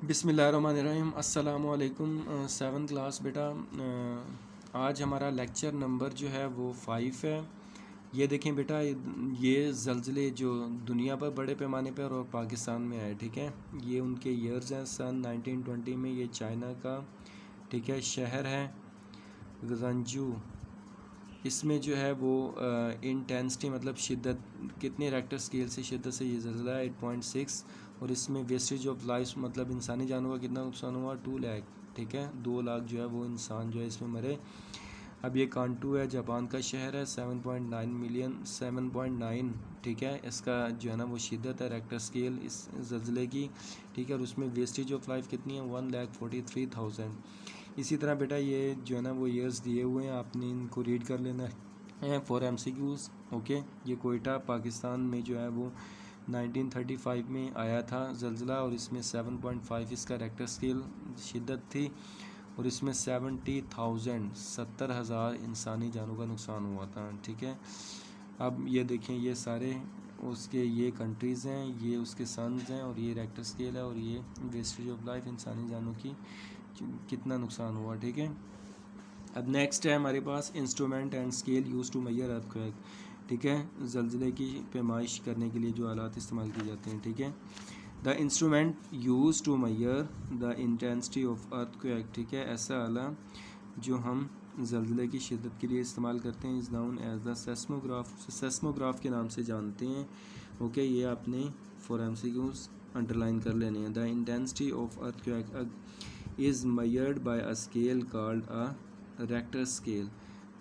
बिस्मिल्लाहिर्रहमानिर्रहीम अस्सलामु अलैकुम। सेवन क्लास बेटा, आज हमारा लेक्चर नंबर जो है वो 5 है। ये देखें बेटा, ये ज़लज़ले जो दुनिया पर बड़े पैमाने पर और पाकिस्तान में आए, ठीक है। ये उनके ईयर्स हैं। सन 1920 में ये चाइना का, ठीक है, शहर है गजानजू। इसमें जो है वो इंटेंसिटी मतलब शिद्दत कितने रेक्टर स्केल से शिद्दत से ये ज़लज़ला है 8.6। और इसमें वेस्टेज ऑफ लाइफ मतलब इंसानी जानों का कितना नुकसान हुआ 2 लाख, ठीक है। 2 लाख जो है वो इंसान जो है इसमें मरे। अब ये कांटू है, जापान का शहर है, 7.9 मिलियन 7.9, ठीक है। इसका जो है ना वो शिद्दत है रेक्टर स्केल इस ज़लज़ले की, ठीक है। और उसमें वेस्टेज ऑफ लाइफ कितनी है 1,43,000। इसी तरह बेटा ये जो है ना वो ईयर्स दिए हुए हैं, आपने इनको रीड कर लेना है फॉर MCQs, ओके। ये कोयटा पाकिस्तान में जो है वो 1935 में आया था ज़लज़ला, और इसमें 7.5 इसका रेक्टर स्केल शिद्दत थी। और इसमें 70,000 इंसानी जानों का नुकसान हुआ था, ठीक है। अब ये देखें, ये सारे उसके ये कंट्रीज़ हैं, ये उसके सन्स हैं, और ये रेक्टर स्केल है, और ये वेस्टेज ऑफ लाइफ इंसानी जानों की कितना नुकसान हुआ, ठीक है। अब नेक्स्ट है हमारे पास instrument and scale use to measure earthquake, ठीक है। ज़लज़ले की पैमाइश करने के लिए जो आलात इस्तेमाल किए जाते हैं, ठीक है। The instrument use to measure the intensity of earthquake, ठीक है। ऐसा आला जो हम ज़लज़ले की शिद्दत के लिए इस्तेमाल करते हैं is known as the seismograph के नाम से जानते हैं, ओके। ये आपने फॉर MCQs अंडरलाइन कर लेने हैं। The intensity of earthquake is measured by a scale called a Richter scale.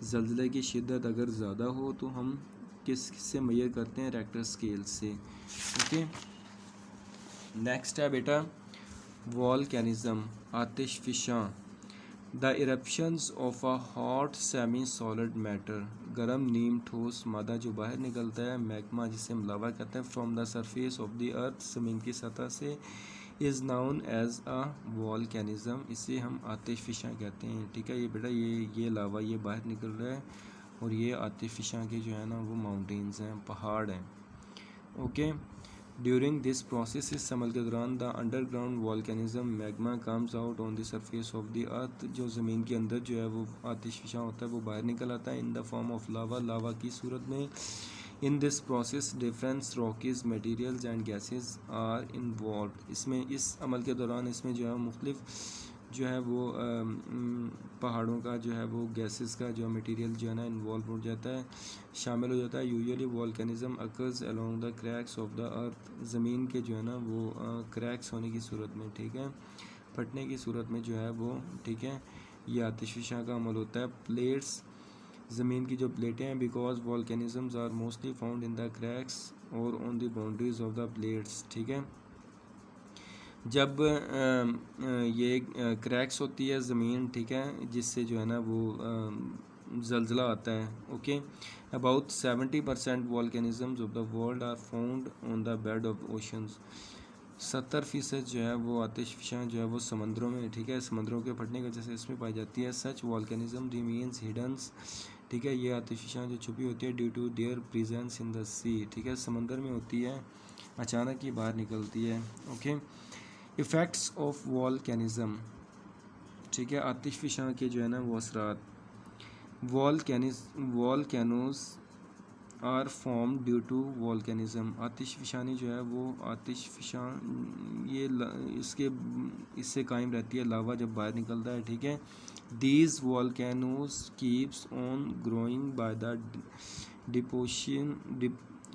ज़लज़ले की शिद्दत अगर ज़्यादा हो तो हम किससे मेजर करते हैं, रेक्टर स्केल से, ओके। नेक्स्ट है बेटा वॉल्केनिज़्म, आतिशफ़िशां। The eruptions of a hot semi solid matter, गर्म नीम ठोस मादा जो बाहर निकलता है, मैग्मा जिसे हम लावा कहते हैं, from the surface of the earth ज़मीन की सतह से, इज़ नाउन एज अ वॉल्केनिज़्म, इसे हम आतिशफ़िशां कहते हैं, ठीक है। ये बेटा ये लावा ये बाहर निकल रहा है, और ये आतिशफ़िशां के जो है ना वो माउंटेन्स हैं, पहाड़ हैं, ओके। ड्यूरिंग दिस प्रोसेस इस अमल के दौरान the underground volcanism magma comes out on the surface of the earth, जो ज़मीन के अंदर जो है वो आतिशफ़िशां होता है वो बाहर निकल आता है in the form of lava की सूरत में। In this process different rockies materials and gases are involve, इसमें इस अमल के दौरान इसमें जो है मुख्तलिफ जो है वो पहाड़ों का जो है वो गैसेस का जो मटेरियल जो है ना इन्वॉल्व हो जाता है, शामिल हो जाता है। Usually volcanism occurs along the cracks of the earth, ज़मीन के जो है ना वो क्रैक्स होने की सूरत में, ठीक है, फटने की सूरत में जो है वो, ठीक है, ये आतिशफ़िशां का अमल होता है। प्लेट्स, ज़मीन की जो प्लेटें हैं, because volcanisms are mostly found in the cracks or on the boundaries of the plates, ठीक है। जब ये क्रैक्स होती है ज़मीन, ठीक है, जिससे जो है ना वो ज़लज़ला आता है, ओके। About 70% volcanisms of the world are found on the bed of oceans, 70% जो है वो आतिशफ़िशां जो है वो समंदरों में, ठीक है, समंदरों के फटने की वजह से इसमें पाई जाती है। सच वॉल्केनिज़म रिमेन्स हिडन्स, ठीक है, ये आतिशफ़िशां जो छुपी होती है due to their presence in the sea, ठीक है, समंदर में होती है, अचानक ही बाहर निकलती है, ओके। इफ़ेक्ट्स ऑफ वॉल्केनिज़म, ठीक है, आतिशफ़िशां के जो है ना वो असरात। Volcanoes are form due to volcanism, आतिशफ़िशानी जो है वो आतिशफ़िशां ये इससे कायम रहती है, लावा जब बाहर निकलता है, ठीक है। These volcanoes keeps on growing by the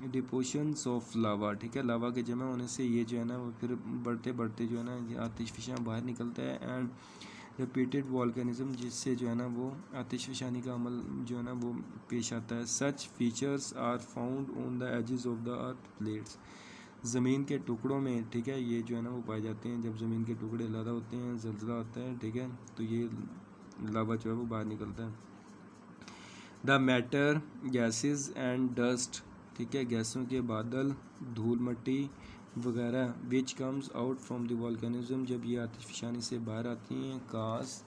depositions of lava, ठीक है, लावा के जमा होने से ये जो है ना वो फिर बढ़ते बढ़ते जो है ना ये आतिशफ़िशां बाहर निकलता है। एंड रिपीटेड वॉल्केनिज़म, जिससे जो है ना वो आतिशफ़िशानी का अमल जो है ना वो पेश आता है। Such features are found on the edges of the earth plates, ज़मीन के टुकड़ों में, ठीक है, ये जो है ना वो पाए जाते हैं। जब ज़मीन के टुकड़े ज़्यादा होते हैं, ज़लज़ला होता है, ठीक है, तो ये लावा जो है वो बाहर निकलता है। The matter gases and dust, ठीक है, गैसों के बादल, धूल मट्टी वगैरह, which comes out from the volcanism, जब ये आतिशफ़िशानी से बाहर आती हैं, काज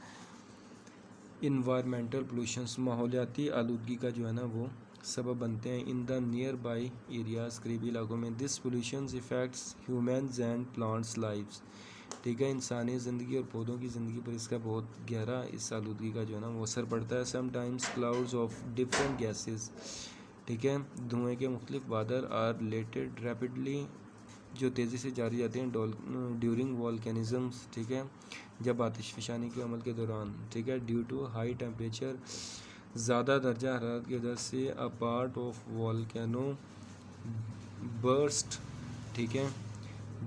इन्वायरमेंटल पोल्यूशंस, माहौलियाती आलूदगी का जो है ना वो सबब बनते हैं। In the near by areas, करीबी इलाकों में, this pollutions effects humans and plants lives, ठीक है। इंसानी ज़िंदगी और पौधों की ज़िंदगी पर इसका बहुत गहरा इस आलूदगी का जो है ना वो असर पड़ता है। Sometimes clouds of different gases, ठीक है, धुएँ के मुख्तलिफ बादल आर रिलेटेड रैपिडली, जो तेज़ी से जारी जाते हैं ड्यूरिंग वॉल्केनिज़म्स, ठीक है, जब आतिशफ़शानी के अमल के दौरान, ठीक है, ड्यू टू हाई टेम्परेचर, ज़्यादा दर्जा हरारत की वजह से a part of volcano burst, ठीक है,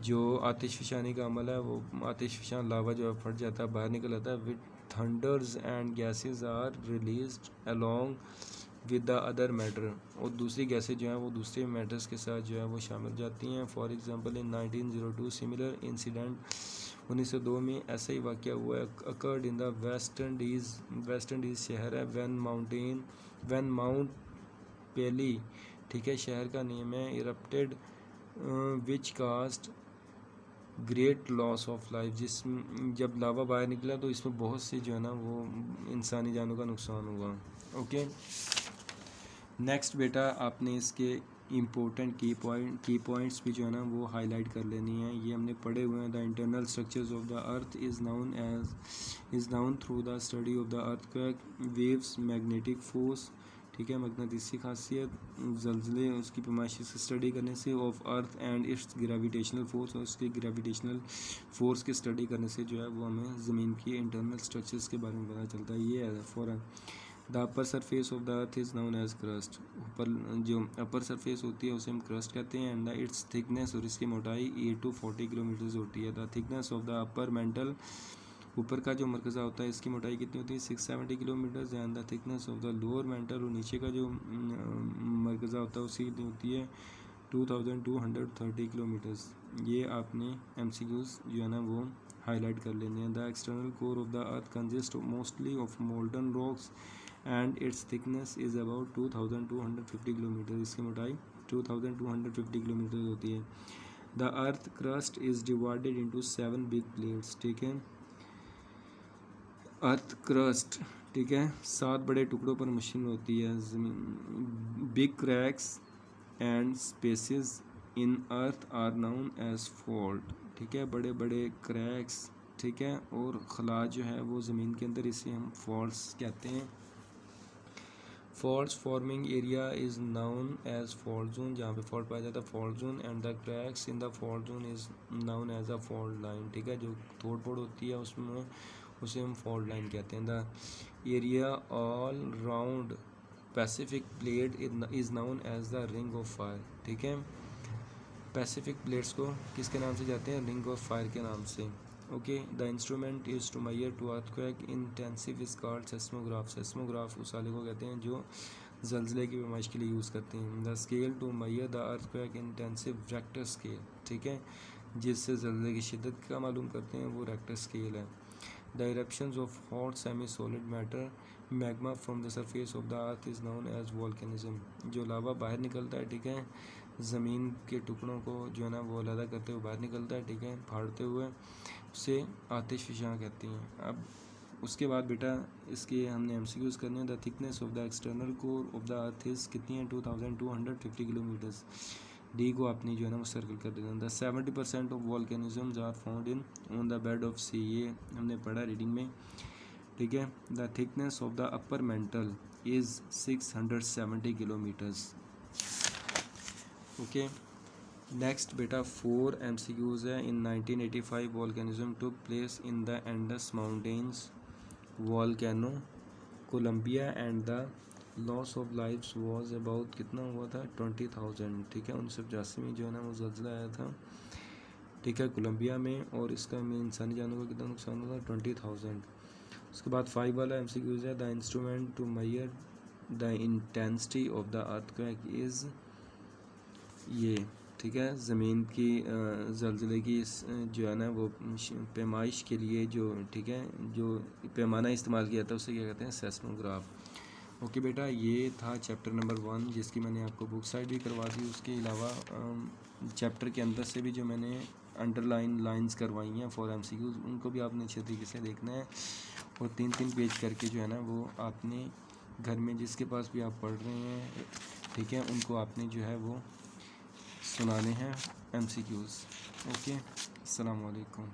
जो आतिशफ़शानी का अमल है वो आतिशफ़शान लावा जो है फट जाता है, बाहर निकल आता है। With thunders and gases are released along with the other matter, और दूसरी गैसें जो हैं वो दूसरे मैटर्स के साथ जो है वो शामिल हो जाती हैं। For example in 1902 similar incident, 1902 में ऐसा ही वाक़या हुआ है, occurred in the West Indies शहर है वैन माउंट पेली, ठीक है, शहर का नेम है, erupted which cast great loss of life, जिस जब लावा बाहर निकला तो इसमें बहुत से जो है ना वो इंसानी जानों का नुकसान हुआ। ओके, नेक्स्ट बेटा आपने इसके इम्पोर्टेंट की पॉइंट्स भी जो है ना वो हाईलाइट कर लेनी है। ये हमने पढ़े हुए हैं। The internal structures of the earth is noun through the study of the earthquake waves magnetic force, ठीक है, मकनातीसी खासियत, जल्ज़ले उसकी पैमाइशी से स्टडी करने से, of earth and it's gravitational force, और उसके ग्रेविटेशनल फोर्स की स्टडी करने से जो है वो हमें ज़मीन की इंटरनल स्ट्रक्चर्स के बारे में पता चलता है। ये है for the upper surface of the earth is known as crust, ऊपर जो अपर सरफेस होती है उसे हम क्रस्ट कहते हैं। एंड द इट्स थिकनेस, और इसकी मोटाई 8 to 40 किलोमीटर्स होती है। The thickness of the upper mental, ऊपर का जो मरकज़ा होता है इसकी मोटाई कितनी होती है 670 kilometres. And the thickness of the lower mental, और नीचे का जो मरकज़ा होता है उसकी कितनी होती है 2230 किलोमीटर्स। ये आपने MCQs जो है ना वो हाईलाइट कर लेने हैं। The external core of the earth consist mostly of molten rocks and it's thickness is about 2250 kilometre, इसकी मोटाई 2250 किलोमीटर होती है। The earth crust is divided into 7 big plates, ठीक है, अर्थ क्रस्ट, ठीक है, 7 बड़े टुकड़ों पर मशीन होती है ज़मीन। Big cracks and spaces in earth are known as fault, ठीक है, बड़े बड़े क्रैक्स, ठीक है, और खला जो है वो ज़मीन के अंदर, इसे हम फॉल्ट्स कहते हैं। Faults forming area is known as fault zone, जहाँ पे फॉल्ट पाया जाता है fault zone. And the cracks in the fault zone is known as a fault line, ठीक है, जो तोड़ फोड़ होती है उसमें उसे हम फॉल्ट लाइन कहते हैं। The area all round Pacific plate is known as the ring of fire, ठीक है, पैसिफिक प्लेट्स को किसके नाम से जाते हैं, रिंग ऑफ फायर के नाम से। Okay, the instrument is to measure to earthquake intensive is called seismograph, seismograph उस आले को कहते हैं जो जल्जले की पैमाइश के लिए यूज़ करते हैं। The scale to measure the earthquake intensive Richter scale, ठीक है, जिससे जल्जले की शिद्दत का मालूम करते हैं वो रेक्टर स्केल है। The eruptions of hot semi solid matter magma from the surface of the earth is known as volcanism, जो लावा बाहर निकलता है, ठीक है, ज़मीन के टुकड़ों को जो है ना वो अलग करते हुए बाहर निकलता है, ठीक है, फाड़ते हुए, उसे आतिशफ़शां कहती हैं। अब उसके बाद बेटा इसके हमने MCQs करने हैं। The thickness of the external core of the earth is कितनी है 2250 किलोमीटर्स, डी को आपने जो है ना वो सर्कल कर देना। The 70% of volcanisms are found in on the bed of sea, ये हमने पढ़ा रीडिंग में, ठीक है। The thickness of the upper mantle is 670 kilometres. Okay, next बेटा 4 MCQs है। In 1985 volcanism took place in the Andes mountains volcano Colombia and the loss of lifes was about कितना हुआ था 20,000, ठीक है, 1985 में जो है ना वो ज़ल्ज़ला आया था, ठीक है, कोलंबिया में, और इसका में इंसानी जानों का कितना नुकसान हुआ था 20,000। उसके बाद 5 वाला MCQs है। The instrument to measure the intensity of the earthquake is, ये ठीक है, ज़मीन की ज़ल्ज़ले की जो है ना वो पैमाइश के लिए जो, ठीक है, जो पैमाना इस्तेमाल किया था उसे क्या कहते हैं सेस्मोग्राफ। ओके बेटा, ये था चैप्टर नंबर 1 जिसकी मैंने आपको बुक साइड भी करवा दी। उसके अलावा चैप्टर के अंदर से भी जो मैंने अंडरलाइन लाइंस करवाई हैं फॉर MCQs, उनको भी आपने अच्छे तरीके से देखना है, और 3-3 पेज करके जो है ना वो आपने घर में जिसके पास भी आप पढ़ रहे हैं, ठीक है, उनको आपने जो है वो सुनाने हैं MCQs। ओके, अस्सलाम वालेकुम।